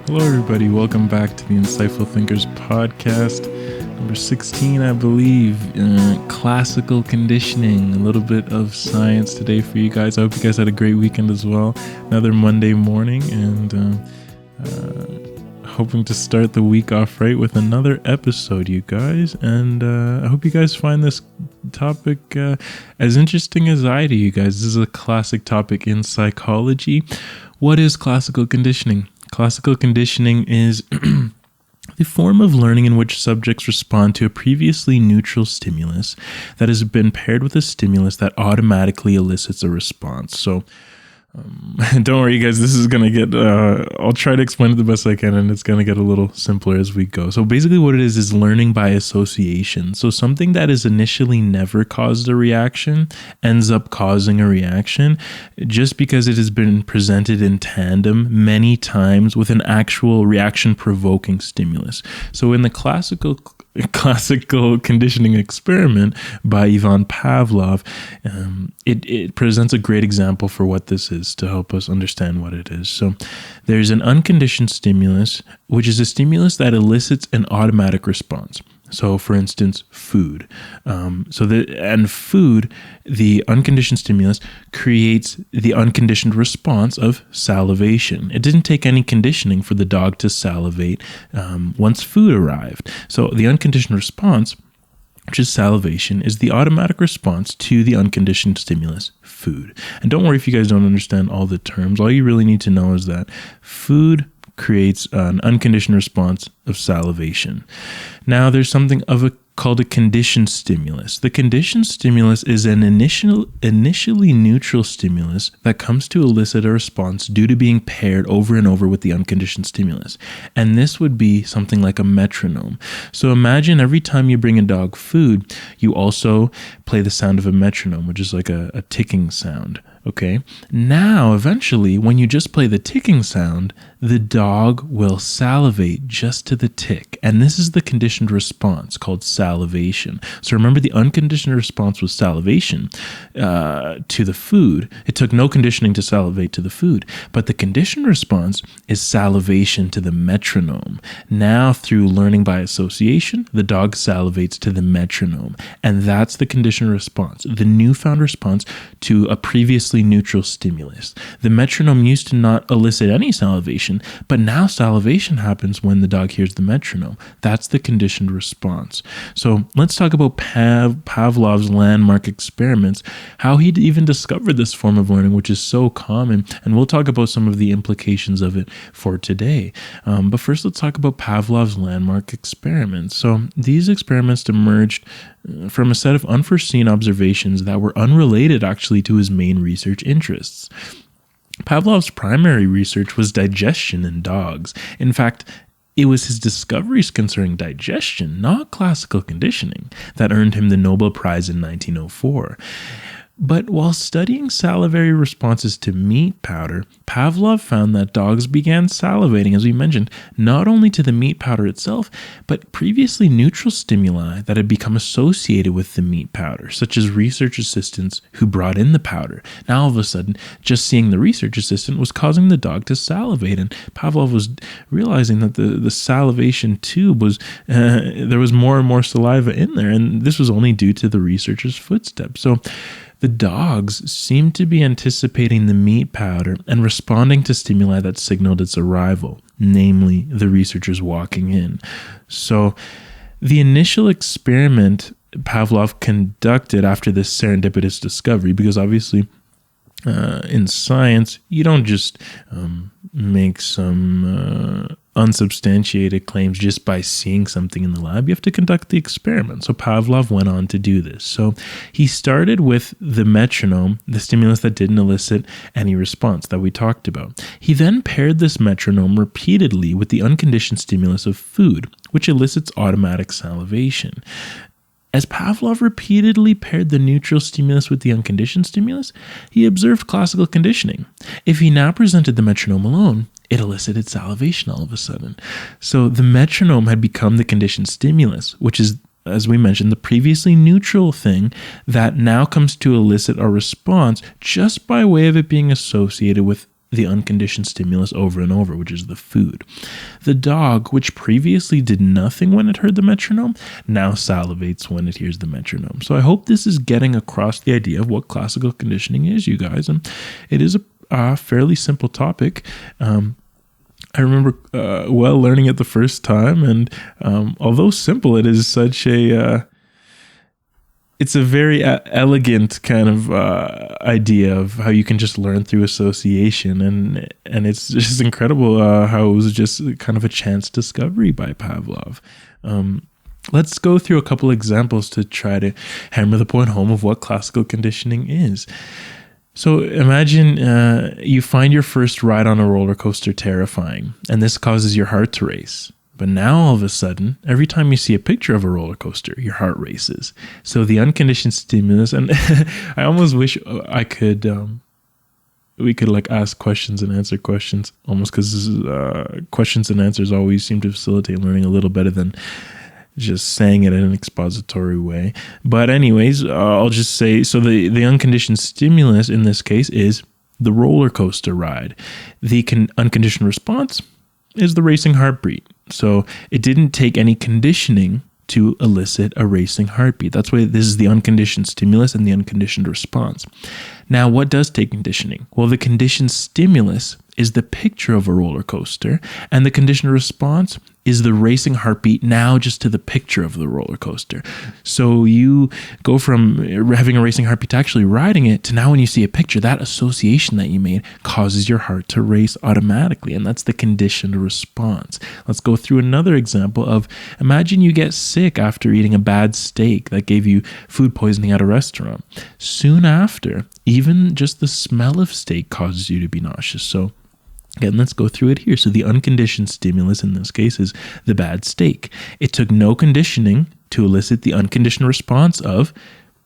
Hello, everybody. Welcome back to the Insightful Thinkers podcast, number 16, I believe. Classical conditioning, a little bit of science today for you guys. I hope you guys had a great weekend as well. Another Monday morning, and hoping to start the week off right with another episode, you guys. And I hope you guys find this topic as interesting as I do, you guys. This is a classic topic in psychology. What is classical conditioning? Classical conditioning is the form of learning in which subjects respond to a previously neutral stimulus that has been paired with a stimulus that automatically elicits a response. So don't worry, guys, this is going to get, I'll try to explain it the best I can, and it's going to get a little simpler as we go. So basically what it is learning by association. So something that is initially never caused a reaction ends up causing a reaction just because it has been presented in tandem many times with an actual reaction-provoking stimulus. So in the classical conditioning experiment by Ivan Pavlov, it presents a great example for what this is to help us understand what it is. So there's an unconditioned stimulus, which is a stimulus that elicits an automatic response. So, for instance, food. Food, the unconditioned stimulus, creates the unconditioned response of salivation. It didn't take any conditioning for the dog to salivate once food arrived. So, the unconditioned response, which is salivation, is the automatic response to the unconditioned stimulus, food. And don't worry if you guys don't understand all the terms. All you really need to know is that food creates an unconditioned response of salivation. Now, there's something called a conditioned stimulus. The conditioned stimulus is an initially neutral stimulus that comes to elicit a response due to being paired over and over with the unconditioned stimulus. And this would be something like a metronome. So imagine every time you bring a dog food, you also play the sound of a metronome, which is like a ticking sound. Okay. Now, eventually, when you just play the ticking sound, the dog will salivate just to the tick. And this is the conditioned response called salivation. So remember, the unconditioned response was salivation to the food. It took no conditioning to salivate to the food. But the conditioned response is salivation to the metronome. Now, through learning by association, the dog salivates to the metronome. And that's the conditioned response, the newfound response to a previously neutral stimulus. The metronome used to not elicit any salivation, but now salivation happens when the dog hears the metronome. That's the conditioned response. So let's talk about Pavlov's landmark experiments, how he even discovered this form of learning, which is so common, and we'll talk about some of the implications of it for today. But first, let's talk about Pavlov's landmark experiments. So these experiments emerged from a set of unforeseen observations that were unrelated actually to his main research interests. Pavlov's primary research was digestion in dogs. In fact, it was his discoveries concerning digestion, not classical conditioning, that earned him the Nobel Prize in 1904. But while studying salivary responses to meat powder, Pavlov found that dogs began salivating, as we mentioned, not only to the meat powder itself, but previously neutral stimuli that had become associated with the meat powder, such as research assistants who brought in the powder. Now, all of a sudden, just seeing the research assistant was causing the dog to salivate, and Pavlov was realizing that the salivation tube was, there was more and more saliva in there, and this was only due to the researcher's footsteps. So, the dogs seemed to be anticipating the meat powder and responding to stimuli that signaled its arrival, namely the researchers walking in. So the initial experiment Pavlov conducted after this serendipitous discovery, because obviously in science, you don't just make some unsubstantiated claims just by seeing something in the lab. You have to conduct the experiment. So Pavlov went on to do this. So he started with the metronome, the stimulus that didn't elicit any response that we talked about. He then paired this metronome repeatedly with the unconditioned stimulus of food, which elicits automatic salivation. As Pavlov repeatedly paired the neutral stimulus with the unconditioned stimulus, he observed classical conditioning. If he now presented the metronome alone, it elicited salivation all of a sudden. So the metronome had become the conditioned stimulus, which is, as we mentioned, the previously neutral thing that now comes to elicit a response just by way of it being associated with the unconditioned stimulus over and over, which is the food. The dog, which previously did nothing when it heard the metronome, now salivates when it hears the metronome. So I hope this is getting across the idea of what classical conditioning is, you guys. And it is a fairly simple topic. I remember learning it the first time, and although simple, it is such it's a very elegant kind of idea of how you can just learn through association, and it's just incredible how it was just kind of a chance discovery by Pavlov. Let's go through a couple examples to try to hammer the point home of what classical conditioning is. So imagine you find your first ride on a roller coaster terrifying, and this causes your heart to race. But now all of a sudden, every time you see a picture of a roller coaster, your heart races. So the unconditioned stimulus, and I almost wish I could, we could like ask questions and answer questions, almost because questions and answers always seem to facilitate learning a little better than just saying it in an expository way. But anyways, I'll just say, so the unconditioned stimulus in this case is the roller coaster ride. The unconditioned response is the racing heartbeat. So it didn't take any conditioning to elicit a racing heartbeat. That's why this is the unconditioned stimulus and the unconditioned response. Now, what does take conditioning? Well, the conditioned stimulus is the picture of a roller coaster, and the conditioned response is the racing heartbeat now just to the picture of the roller coaster. So you go from having a racing heartbeat to actually riding it to now when you see a picture, that association that you made causes your heart to race automatically, and that's the conditioned response. Let's go through another example of, imagine you get sick after eating a bad steak that gave you food poisoning at a restaurant. Soon after, even just the smell of steak causes you to be nauseous. So again, let's go through it here. So the unconditioned stimulus in this case is the bad steak. It took no conditioning to elicit the unconditioned response of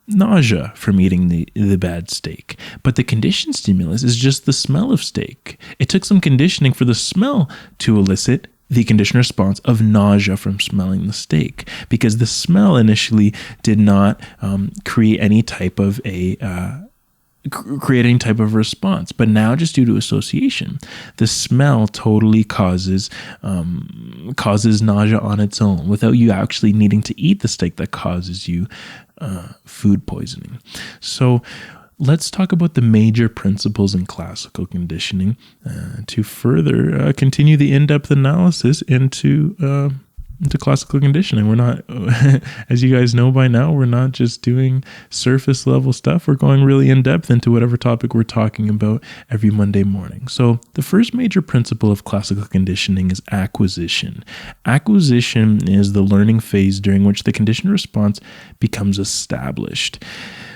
nausea from eating the bad steak. But the conditioned stimulus is just the smell of steak. It took some conditioning for the smell to elicit the conditioned response of nausea from smelling the steak, because the smell initially did not create any type of response. But now, just due to association, the smell totally causes nausea on its own without you actually needing to eat the steak that causes you food poisoning. So let's talk about the major principles in classical conditioning to further continue the in-depth analysis into classical conditioning. We're not, as you guys know by now, we're not just doing surface level stuff. We're going really in depth into whatever topic we're talking about every Monday morning. So the first major principle of classical conditioning is acquisition. Acquisition is the learning phase during which the conditioned response becomes established.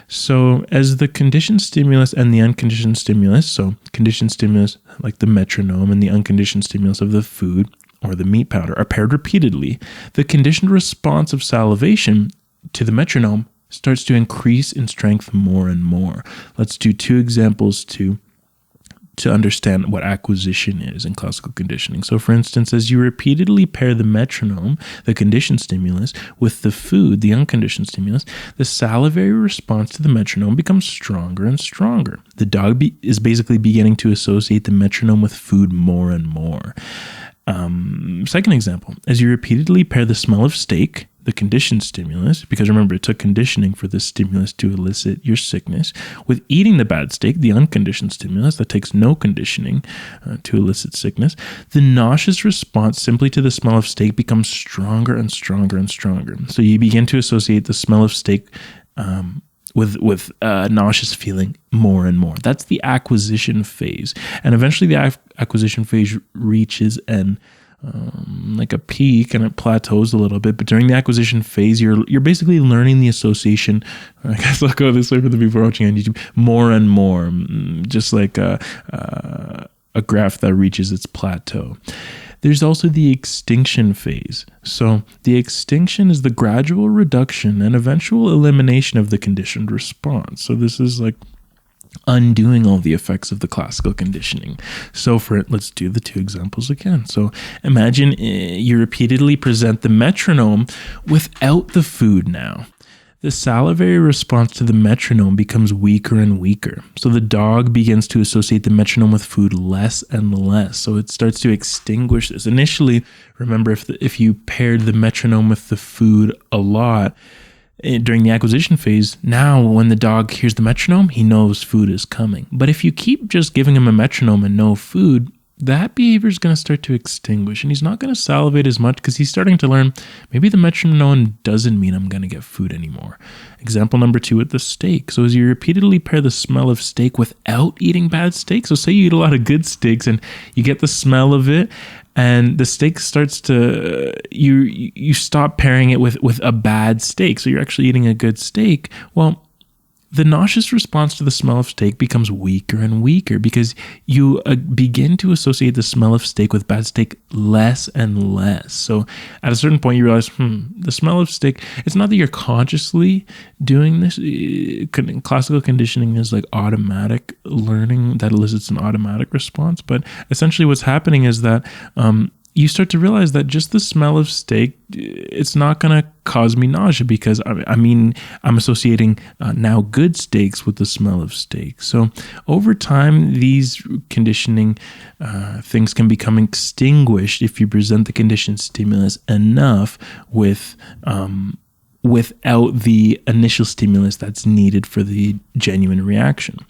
So as the conditioned stimulus and the unconditioned stimulus, so conditioned stimulus like the metronome and the unconditioned stimulus of the food or the meat powder are paired repeatedly, the conditioned response of salivation to the metronome starts to increase in strength more and more. Let's do two examples to understand what acquisition is in classical conditioning. So for instance, as you repeatedly pair the metronome, the conditioned stimulus, with the food, the unconditioned stimulus, the salivary response to the metronome becomes stronger and stronger. The dog is basically beginning to associate the metronome with food more and more. Second example, as you repeatedly pair the smell of steak, the conditioned stimulus, because remember, it took conditioning for this stimulus to elicit your sickness, with eating the bad steak, the unconditioned stimulus that takes no conditioning to elicit sickness, the nauseous response simply to the smell of steak becomes stronger and stronger and stronger. So you begin to associate the smell of steak with nauseous feeling more and more. That's the acquisition phase. And eventually the acquisition phase reaches like a peak, and it plateaus a little bit. But during the acquisition phase, you're basically learning the association. I guess I'll go this way for the people watching on YouTube. More and more, just like a graph that reaches its plateau. There's also the extinction phase. So the extinction is the gradual reduction and eventual elimination of the conditioned response. So this is like undoing all the effects of the classical conditioning. So let's do the two examples again. So imagine you repeatedly present the metronome without the food now. the salivary response to the metronome becomes weaker and weaker. So the dog begins to associate the metronome with food less and less. So it starts to extinguish this. Initially, remember, if you paired the metronome with the food a lot during the acquisition phase, now when the dog hears the metronome, he knows food is coming. But if you keep just giving him a metronome and no food, that behavior is going to start to extinguish, and he's not going to salivate as much because he's starting to learn maybe the metronome doesn't mean I'm going to get food anymore. Example number 2 with the steak. So as you repeatedly pair the smell of steak without eating bad steak, so say you eat a lot of good steaks and you get the smell of it, and the steak starts to, you stop pairing it with a bad steak, so you're actually eating a good steak. Well, the nauseous response to the smell of steak becomes weaker and weaker because you begin to associate the smell of steak with bad steak less and less. So at a certain point, you realize, the smell of steak, it's not that you're consciously doing this. Classical conditioning is like automatic learning that elicits an automatic response. But essentially what's happening is that you start to realize that just the smell of steak, it's not going to cause me nausea because, I'm associating now good steaks with the smell of steak. So over time, these conditioning things can become extinguished if you present the conditioned stimulus enough without the initial stimulus that's needed for the genuine reaction.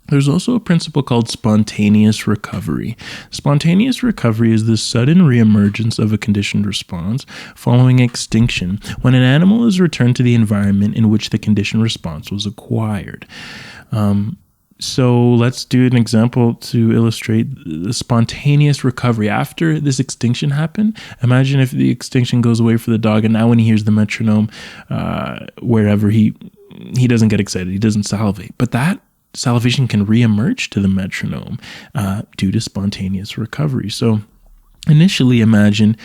There's also a principle called spontaneous recovery. Spontaneous recovery is the sudden reemergence of a conditioned response following extinction when an animal is returned to the environment in which the conditioned response was acquired. So let's do an example to illustrate the spontaneous recovery. After this extinction happened, imagine if the extinction goes away for the dog, and now when he hears the metronome, wherever he doesn't get excited, he doesn't salivate. But that salivation can reemerge to the metronome due to spontaneous recovery. So initially, imagine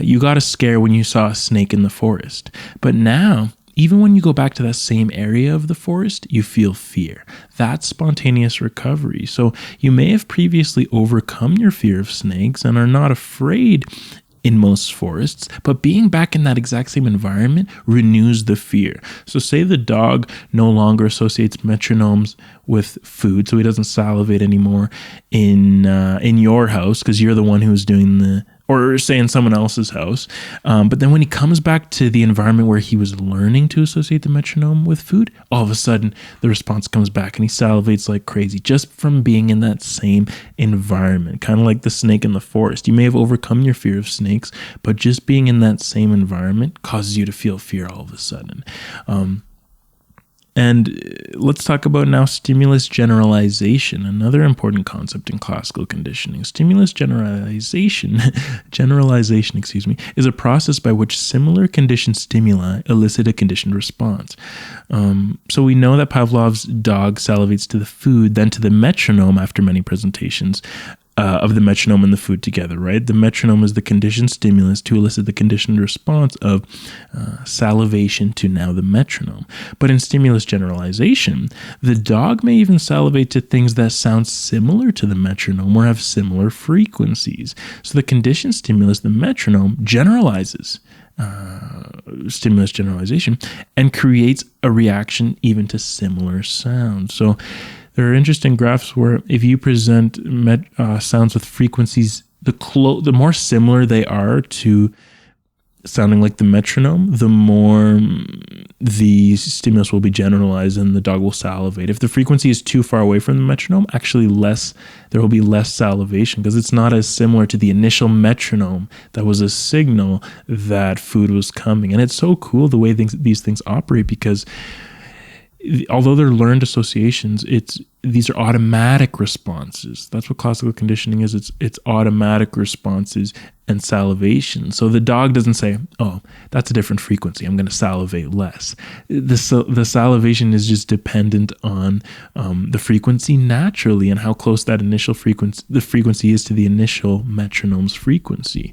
you got a scare when you saw a snake in the forest. But now, even when you go back to that same area of the forest, you feel fear. That's spontaneous recovery. So you may have previously overcome your fear of snakes and are not afraid in most forests, but being back in that exact same environment renews the fear. So say the dog no longer associates metronomes with food, so he doesn't salivate anymore in your house because you're the one who's doing or say in someone else's house. But then when he comes back to the environment where he was learning to associate the metronome with food, all of a sudden the response comes back and he salivates like crazy just from being in that same environment. Kind of like the snake in the forest. You may have overcome your fear of snakes, but just being in that same environment causes you to feel fear all of a sudden. And let's talk about now stimulus generalization, another important concept in classical conditioning. Stimulus generalization, is a process by which similar conditioned stimuli elicit a conditioned response. So we know that Pavlov's dog salivates to the food, then to the metronome after many presentations of the metronome and the food together, right? The metronome is the conditioned stimulus to elicit the conditioned response of salivation to now the metronome. But in stimulus generalization, the dog may even salivate to things that sound similar to the metronome or have similar frequencies. So the conditioned stimulus, the metronome, generalizes stimulus generalization and creates a reaction even to similar sounds. So there are interesting graphs where if you present sounds with frequencies, the more similar they are to sounding like the metronome, the more the stimulus will be generalized and the dog will salivate. If the frequency is too far away from the metronome, actually there will be less salivation because it's not as similar to the initial metronome that was a signal that food was coming. And it's so cool the way these things operate because although they're learned associations, these are automatic responses. That's what classical conditioning is. It's automatic responses and salivation. So the dog doesn't say, "Oh, that's a different frequency. I'm going to salivate less." The salivation is just dependent on the frequency naturally and how close that initial frequency is to the initial metronome's frequency.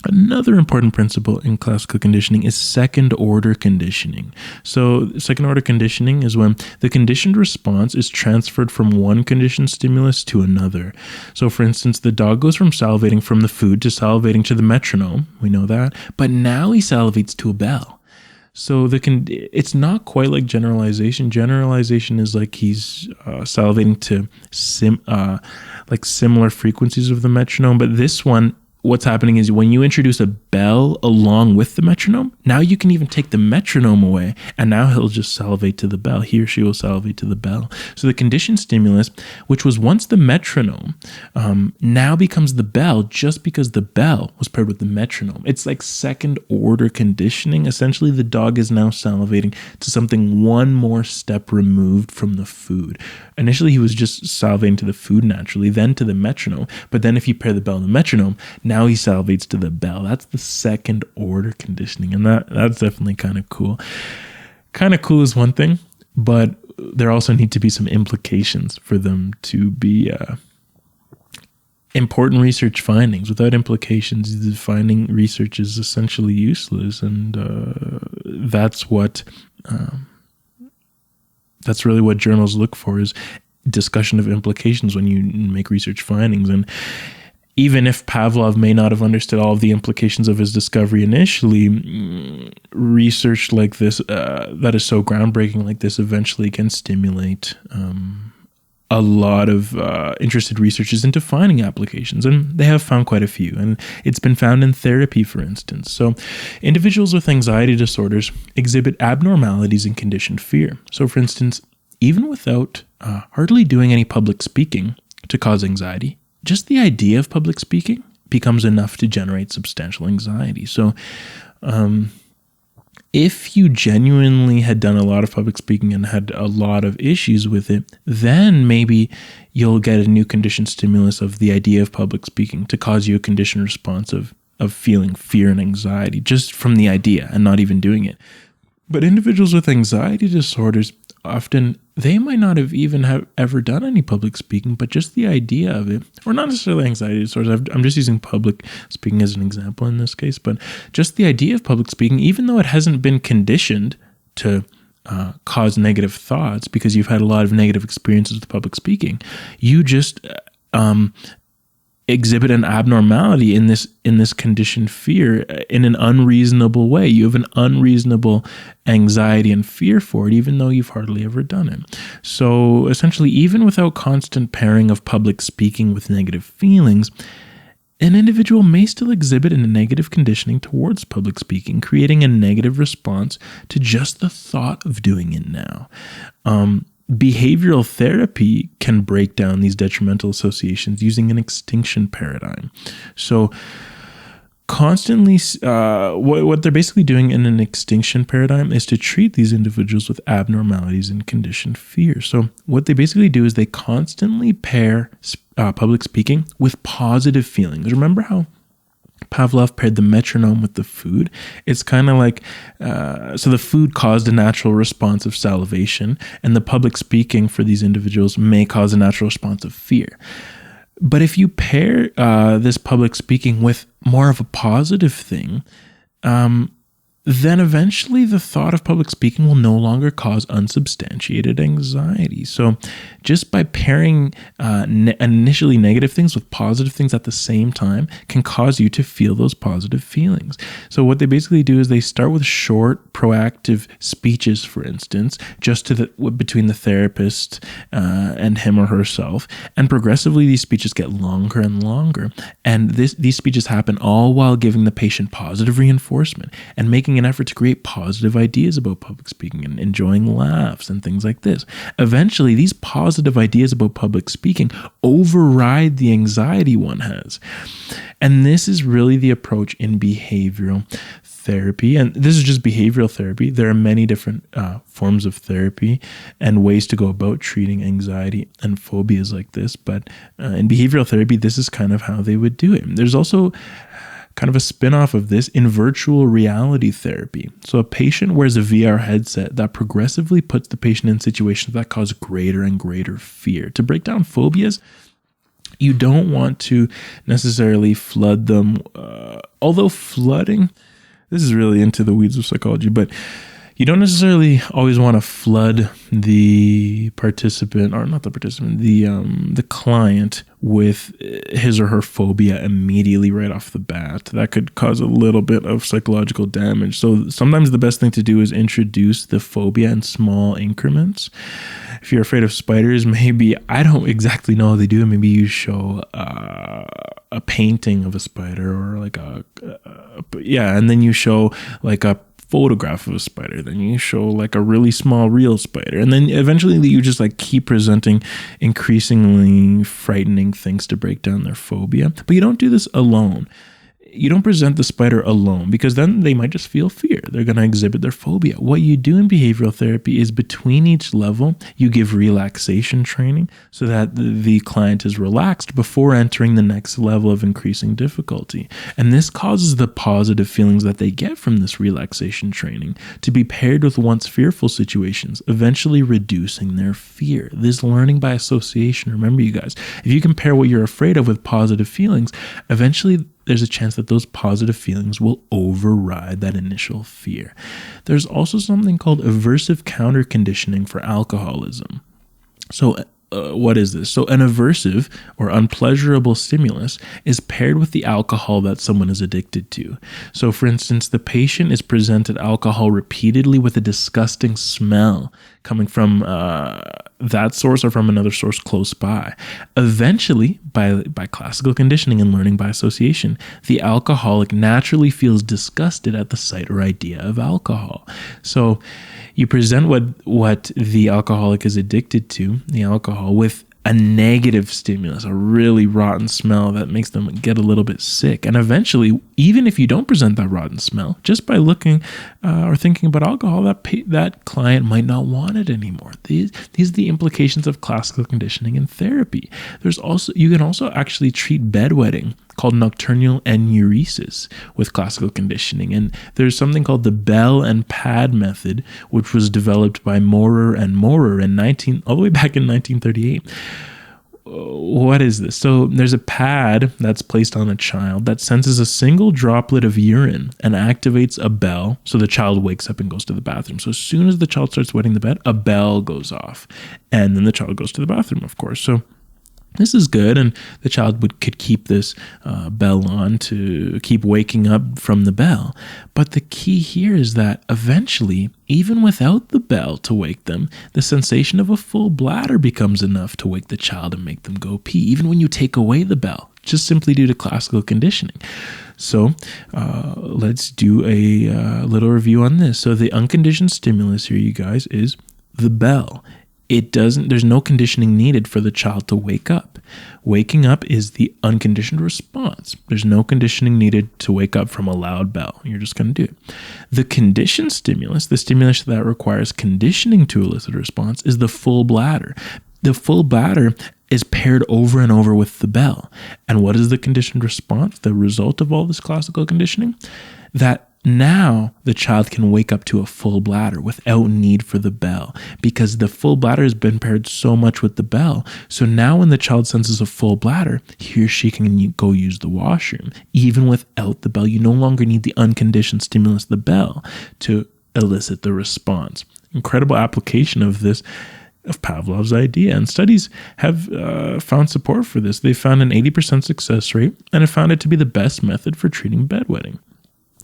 Another important principle in classical conditioning is second-order conditioning. So second-order conditioning is when the conditioned response is transferred from one conditioned stimulus to another. So for instance, the dog goes from salivating from the food to salivating to the metronome. We know that. But now he salivates to a bell. So it's not quite like generalization. Generalization is like he's salivating to similar frequencies of the metronome, but this one, what's happening is when you introduce a bell along with the metronome, now you can even take the metronome away, and now he'll just salivate to the bell. He or she will salivate to the bell. So the conditioned stimulus, which was once the metronome, now becomes the bell just because the bell was paired with the metronome. It's like second order conditioning. Essentially, the dog is now salivating to something one more step removed from the food. Initially, he was just salivating to the food naturally, then to the metronome. But then if you pair the bell and the metronome, now he salivates to the bell. That's the second order conditioning. And that's definitely kind of cool. Kind of cool is one thing, but there also need to be some implications for them to be important research findings. Without implications, the finding research is essentially useless. And that's really what journals look for, is discussion of implications when you make research findings. And even if Pavlov may not have understood all of the implications of his discovery initially, research like this, that is so groundbreaking like this, eventually can stimulate a lot of interested researchers into finding applications, and they have found quite a few. And it's been found in therapy, for instance. So individuals with anxiety disorders exhibit abnormalities in conditioned fear. So for instance, even without hardly doing any public speaking to cause anxiety, just the idea of public speaking becomes enough to generate substantial anxiety. So if you genuinely had done a lot of public speaking and had a lot of issues with it, then maybe you'll get a new conditioned stimulus of the idea of public speaking to cause you a conditioned response of feeling fear and anxiety just from the idea and not even doing it. But individuals with anxiety disorders, often they might not have even ever done any public speaking, but just the idea of it, or not necessarily anxiety disorders, I'm just using public speaking as an example in this case, but just the idea of public speaking, even though it hasn't been conditioned to cause negative thoughts because you've had a lot of negative experiences with public speaking, you just exhibit an abnormality in this conditioned fear in an unreasonable way. You have an unreasonable anxiety and fear for it, even though you've hardly ever done it. So essentially, even without constant pairing of public speaking with negative feelings, an individual may still exhibit a negative conditioning towards public speaking, creating a negative response to just the thought of doing it now. Behavioral therapy can break down these detrimental associations using an extinction paradigm. So constantly, what they're basically doing in an extinction paradigm is to treat these individuals with abnormalities in conditioned fear. So what they basically do is they constantly pair public speaking with positive feelings. Remember how Pavlov paired the metronome with the food? It's kind of like, so the food caused a natural response of salivation, and the public speaking for these individuals may cause a natural response of fear. But if you pair this public speaking with more of a positive thing, then eventually the thought of public speaking will no longer cause unsubstantiated anxiety. So just by pairing initially negative things with positive things at the same time can cause you to feel those positive feelings. So what they basically do is they start with short, proactive speeches, for instance, just between the therapist and him or herself. And progressively, these speeches get longer and longer. And these speeches happen all while giving the patient positive reinforcement and making an effort to create positive ideas about public speaking and enjoying laughs and things like this. Eventually, these positive ideas about public speaking override the anxiety one has. And this is really the approach in behavioral therapy. And this is just behavioral therapy. There are many different forms of therapy and ways to go about treating anxiety and phobias like this. But in behavioral therapy, this is kind of how they would do it. There's also kind of a spin-off of this in virtual reality therapy. So a patient wears a VR headset that progressively puts the patient in situations that cause greater and greater fear. To break down phobias, you don't want to necessarily flood them, although flooding, this is really into the weeds of psychology, but You don't necessarily always want to flood the participant, or not the participant, the client with his or her phobia immediately right off the bat. That could cause a little bit of psychological damage. So sometimes the best thing to do is introduce the phobia in small increments. If you're afraid of spiders, maybe, I don't exactly know how they do it. Maybe you show a painting of a spider, or like and then you show like a photograph of a spider, then you show like a really small real spider, and then eventually you just like keep presenting increasingly frightening things to break down their phobia. But you don't do this alone. You don't present the spider alone, because then they might just feel fear. They're going to exhibit their phobia. What you do in behavioral therapy is between each level, you give relaxation training so that the client is relaxed before entering the next level of increasing difficulty. And this causes the positive feelings that they get from this relaxation training to be paired with once fearful situations, eventually reducing their fear. This learning by association, remember you guys, if you compare what you're afraid of with positive feelings, eventually there's a chance that those positive feelings will override that initial fear. There's also something called aversive counter conditioning for alcoholism. So what is this? So an aversive or unpleasurable stimulus is paired with the alcohol that someone is addicted to. So for instance, the patient is presented alcohol repeatedly with a disgusting smell coming from that source or from another source close by. Eventually, by classical conditioning and learning by association, the alcoholic naturally feels disgusted at the sight or idea of alcohol. So you present what the alcoholic is addicted to, the alcohol, with a negative stimulus, a really rotten smell that makes them get a little bit sick. And eventually, even if you don't present that rotten smell, just by looking or thinking about alcohol, that client might not want it anymore. These are the implications of classical conditioning in therapy. You can also actually treat bedwetting, called nocturnal enuresis, with classical conditioning. And there's something called the bell and pad method, which was developed by Maurer and Maurer all the way back in 1938. What is this? So there's a pad that's placed on a child that senses a single droplet of urine and activates a bell, so the child wakes up and goes to the bathroom. So as soon as the child starts wetting the bed, a bell goes off, and then the child goes to the bathroom, of course. So this is good, and the child could keep this bell on to keep waking up from the bell. But the key here is that eventually, even without the bell to wake them, the sensation of a full bladder becomes enough to wake the child and make them go pee, even when you take away the bell, just simply due to classical conditioning. So let's do a little review on this. So the unconditioned stimulus here, you guys, is the bell. There's no conditioning needed for the child to wake up. Waking up is the unconditioned response. There's no conditioning needed to wake up from a loud bell. You're just going to do it. The conditioned stimulus, the stimulus that requires conditioning to elicit a response, is the full bladder. The full bladder is paired over and over with the bell. And what is the conditioned response? The result of all this classical conditioning? That now the child can wake up to a full bladder without need for the bell, because the full bladder has been paired so much with the bell. So now when the child senses a full bladder, he or she can go use the washroom. Even without the bell, you no longer need the unconditioned stimulus, the bell, to elicit the response. Incredible application of this, of Pavlov's idea. And studies have found support for this. They found an 80% success rate, and have found it to be the best method for treating bedwetting.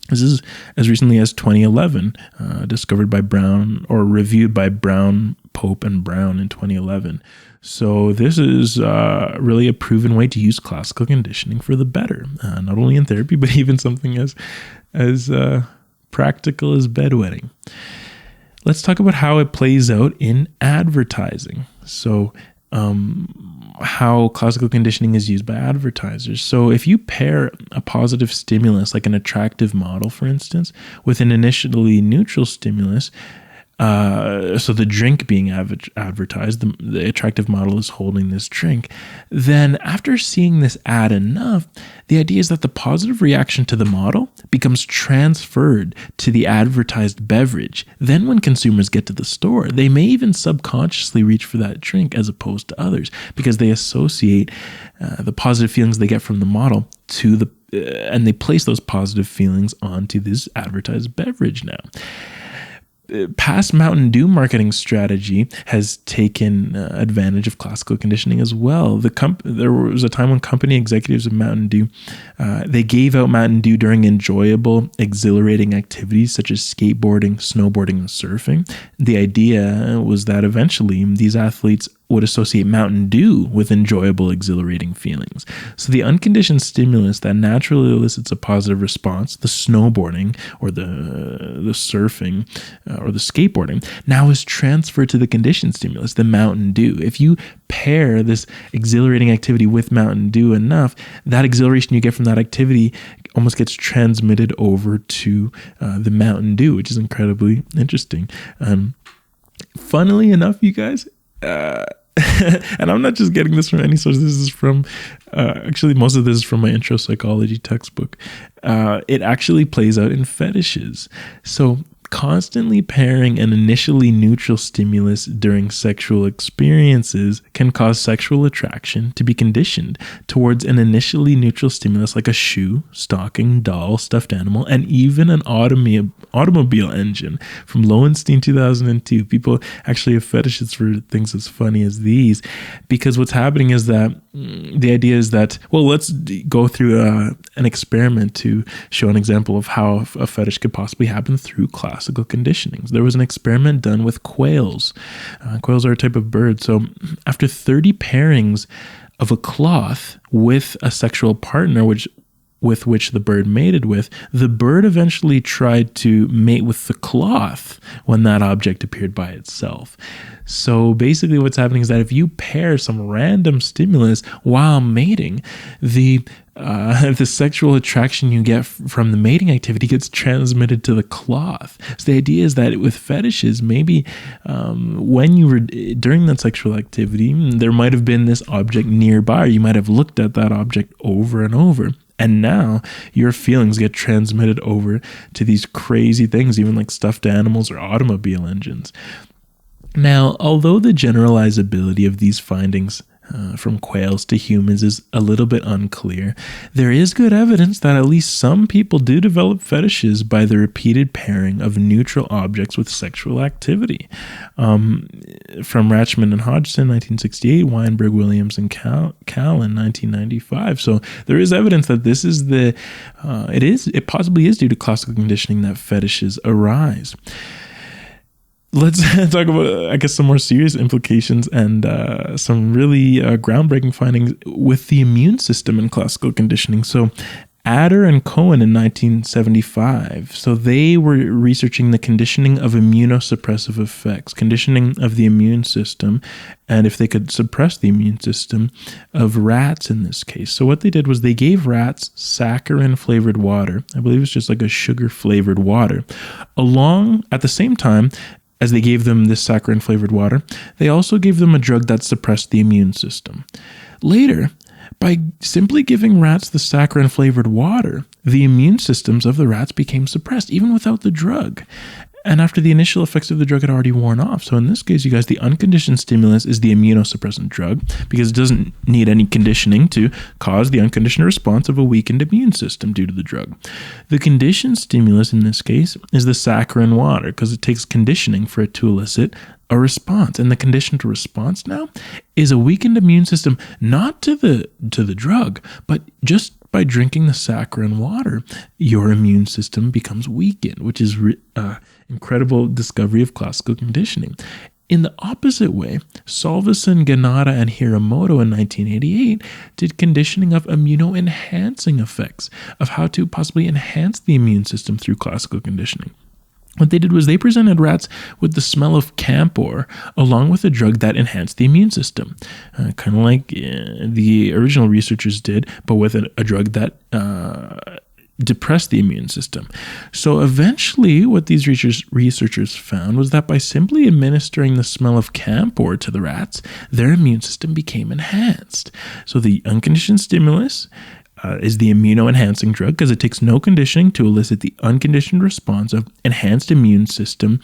This is as recently as 2011, discovered by Brown, or reviewed by Brown, Pope, and Brown in 2011. So this is really a proven way to use classical conditioning for the better, not only in therapy, but even something as practical as bedwetting. Let's talk about how it plays out in advertising. So how classical conditioning is used by advertisers. So if you pair a positive stimulus, like an attractive model, for instance, with an initially neutral stimulus, so the drink being advertised, the attractive model is holding this drink, then after seeing this ad enough, the idea is that the positive reaction to the model becomes transferred to the advertised beverage. Then when consumers get to the store, they may even subconsciously reach for that drink as opposed to others, because they associate the positive feelings they get from the model to and they place those positive feelings onto this advertised beverage now. past Mountain Dew marketing strategy has taken advantage of classical conditioning as well. There was a time when company executives of Mountain Dew, they gave out Mountain Dew during enjoyable, exhilarating activities such as skateboarding, snowboarding, and surfing. The idea was that eventually these athletes would associate Mountain Dew with enjoyable, exhilarating feelings. So the unconditioned stimulus that naturally elicits a positive response, the snowboarding or the surfing or the skateboarding, now is transferred to the conditioned stimulus, the Mountain Dew. If you pair this exhilarating activity with Mountain Dew enough, that exhilaration you get from that activity almost gets transmitted over to the Mountain Dew, which is incredibly interesting. Funnily enough, you guys, and I'm not just getting this from any source. This is from, actually, most of this is from my intro psychology textbook. It actually plays out in fetishes. So constantly pairing an initially neutral stimulus during sexual experiences can cause sexual attraction to be conditioned towards an initially neutral stimulus like a shoe, stocking, doll, stuffed animal, and even an automobile engine. From Lowenstein 2002, people actually have fetishes for things as funny as these, because what's happening is that the idea is that, well, let's go through an experiment to show an example of how a fetish could possibly happen through classical conditionings. There was an experiment done with quails. Quails are a type of bird. So after 30 pairings of a cloth with a sexual partner, with which the bird mated with, the bird eventually tried to mate with the cloth when that object appeared by itself. So basically what's happening is that if you pair some random stimulus while mating, the sexual attraction you get from the mating activity gets transmitted to the cloth. So the idea is that with fetishes, maybe when you were during that sexual activity, there might have been this object nearby, or you might have looked at that object over and over. And now your feelings get transmitted over to these crazy things, even like stuffed animals or automobile engines. Now, although the generalizability of these findings from quails to humans is a little bit unclear, there is good evidence that at least some people do develop fetishes by the repeated pairing of neutral objects with sexual activity. From Rachman and Hodgson, 1968, Weinberg, Williams, and Callan, 1995. So there is evidence that this is it possibly is due to classical conditioning that fetishes arise. Let's talk about, I guess, some more serious implications and some really groundbreaking findings with the immune system in classical conditioning. So Adder and Cohen in 1975, so they were researching the conditioning of immunosuppressive effects, conditioning of the immune system, and if they could suppress the immune system of rats in this case. So what they did was they gave rats saccharin-flavored water. I believe it's just like a sugar-flavored water. At the same time, as they gave them this saccharin-flavored water, they also gave them a drug that suppressed the immune system. Later, by simply giving rats the saccharin-flavored water, the immune systems of the rats became suppressed, even without the drug. And after the initial effects of the drug had already worn off. So in this case, you guys, the unconditioned stimulus is the immunosuppressant drug because it doesn't need any conditioning to cause the unconditioned response of a weakened immune system due to the drug. The conditioned stimulus in this case is the saccharin water because it takes conditioning for it to elicit a response. And the conditioned response now is a weakened immune system, not to the drug, but just by drinking the saccharin water, your immune system becomes weakened, which is incredible discovery of classical conditioning. In the opposite way, Solveson, Ganata, and Hiramoto in 1988 did conditioning of immuno-enhancing effects of how to possibly enhance the immune system through classical conditioning. What they did was they presented rats with the smell of camphor along with a drug that enhanced the immune system, kind of like the original researchers did, but with a drug that depressed the immune system. So eventually what these researchers found was that by simply administering the smell of camphor to the rats, their immune system became enhanced. So the unconditioned stimulus is the immuno-enhancing drug because it takes no conditioning to elicit the unconditioned response of enhanced immune system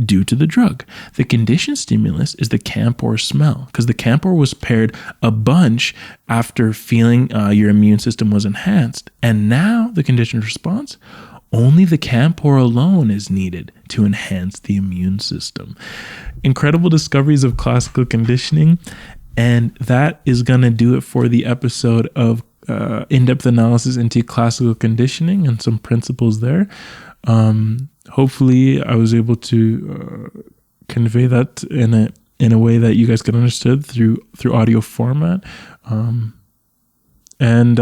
due to the drug. The conditioned stimulus is the camphor smell because the camphor was paired a bunch after feeling your immune system was enhanced. And now the conditioned response, only the camphor alone is needed to enhance the immune system. Incredible discoveries of classical conditioning. And that is going to do it for the episode of in-depth analysis into classical conditioning and some principles there. Hopefully I was able to convey that in a way that you guys can understand through audio format. And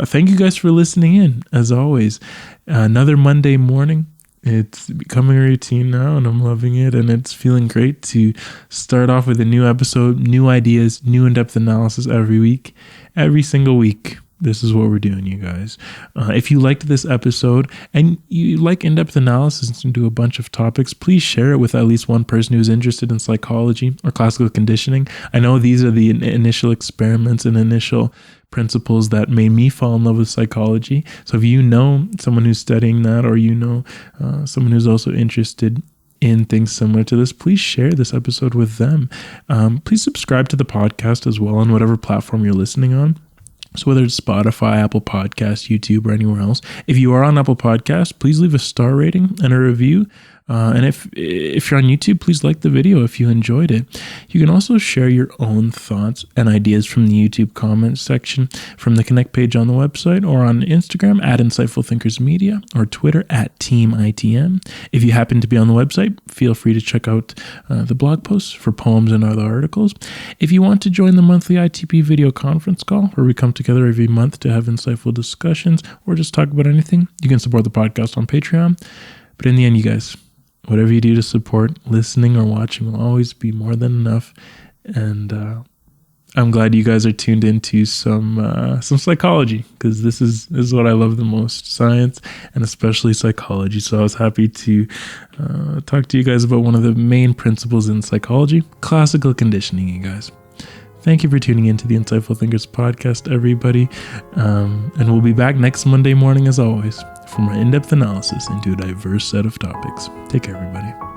thank you guys for listening in, as always. Another Monday morning. It's becoming a routine now, and I'm loving it, and it's feeling great to start off with a new episode, new ideas, new in-depth analysis every single week. This is what we're doing, you guys. If you liked this episode and you like in-depth analysis and do a bunch of topics, please share it with at least one person who's interested in psychology or classical conditioning. I know these are the initial experiments and initial principles that made me fall in love with psychology. So if you know someone who's studying that, or you know someone who's also interested in things similar to this, please share this episode with them. Please subscribe to the podcast as well on whatever platform you're listening on. So whether it's Spotify, Apple Podcasts, YouTube, or anywhere else, if you are on Apple Podcasts, please leave a star rating and a review. And if you're on YouTube, please like the video if you enjoyed it. You can also share your own thoughts and ideas from the YouTube comments section, from the Connect page on the website, or on Instagram at Insightful Thinkers Media, or Twitter at Team ITM. If you happen to be on the website, feel free to check out the blog posts for poems and other articles. If you want to join the monthly ITP video conference call, where we come together every month to have insightful discussions or just talk about anything, you can support the podcast on Patreon. But in the end, you guys, whatever you do to support, listening or watching will always be more than enough. And I'm glad you guys are tuned into some psychology, because this is what I love the most, science and especially psychology. So I was happy to talk to you guys about one of the main principles in psychology, classical conditioning, you guys. Thank you for tuning into the Insightful Thinkers podcast, everybody. And we'll be back next Monday morning, as always, for more in-depth analysis into a diverse set of topics. Take care, everybody.